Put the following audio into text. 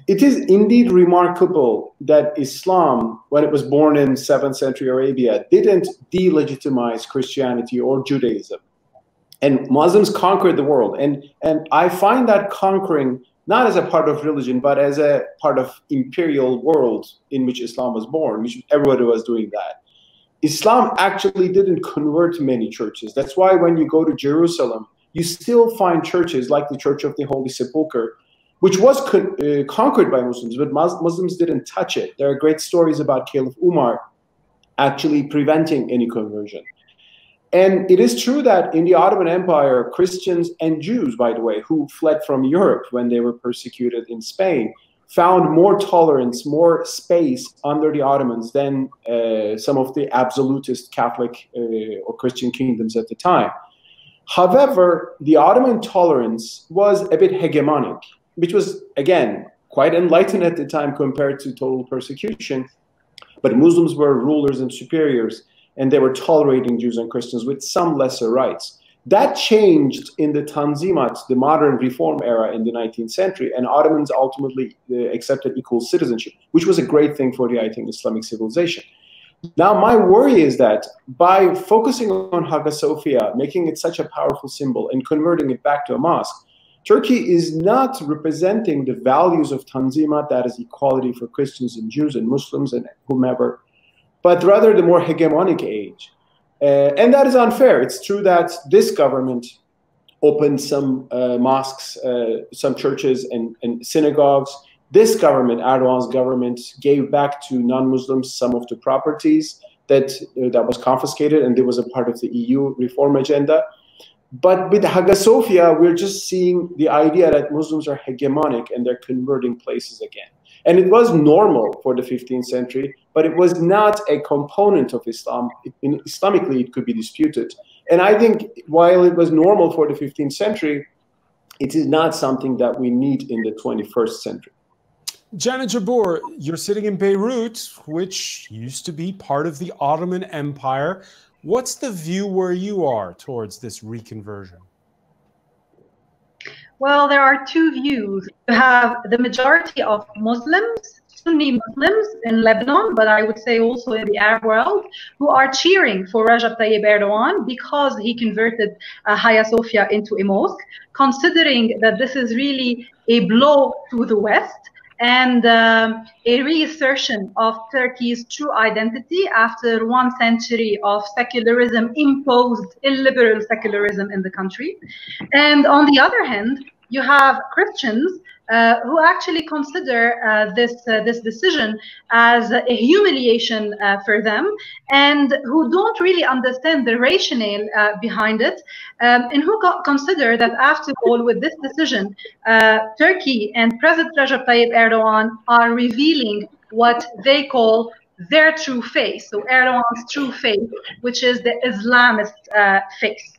It is indeed remarkable that Islam, when it was born in 7th century Arabia, didn't delegitimize Christianity or Judaism. And Muslims conquered the world. And I find that conquering not as a part of religion, but as a part of imperial world in which Islam was born, which everybody was doing that. Islam actually didn't convert many churches. That's why when you go to Jerusalem, you still find churches like the Church of the Holy Sepulchre, which was conquered by Muslims, but Muslims didn't touch it. There are great stories about Caliph Umar actually preventing any conversion. And it is true that in the Ottoman Empire, Christians and Jews, by the way, who fled from Europe when they were persecuted in Spain, found more tolerance, more space under the Ottomans than some of the absolutist Catholic or Christian kingdoms at the time. However, the Ottoman tolerance was a bit hegemonic, which was, again, quite enlightened at the time compared to total persecution. But Muslims were rulers and superiors, and they were tolerating Jews and Christians with some lesser rights. That changed in the Tanzimat, the modern reform era in the 19th century, and Ottomans ultimately accepted equal citizenship, which was a great thing for the, I think, Islamic civilization. Now, my worry is that by focusing on Hagia Sophia, making it such a powerful symbol and converting it back to a mosque, Turkey is not representing the values of Tanzimat, that is equality for Christians and Jews and Muslims and whomever, but rather the more hegemonic age. And that is unfair. It's true that this government opened some mosques, some churches and synagogues. This government, Erdoğan's government, gave back to non-Muslims some of the properties that was confiscated, and it was a part of the EU reform agenda. But with Hagia Sophia, we're just seeing the idea that Muslims are hegemonic and they're converting places again. And it was normal for the 15th century, but it was not a component of Islam. Islamically, it could be disputed. And I think while it was normal for the 15th century, it is not something that we need in the 21st century. Jana Jabbour, you're sitting in Beirut, which used to be part of the Ottoman Empire. What's the view where you are towards this reconversion? Well, there are two views. You have the majority of Muslims, Sunni Muslims in Lebanon, but I would say also in the Arab world, who are cheering for Recep Tayyip Erdoğan because he converted Hagia Sophia into a mosque, considering that this is really a blow to the West and a reassertion of Turkey's true identity after 1 century of secularism, imposed illiberal secularism in the country. And on the other hand, you have Christians who actually consider this decision as a humiliation for them, and who don't really understand the rationale behind it, and who consider that after all, with this decision, Turkey and President Recep Tayyip Erdoğan are revealing what they call their true face, so Erdoğan's true face, which is the Islamist face.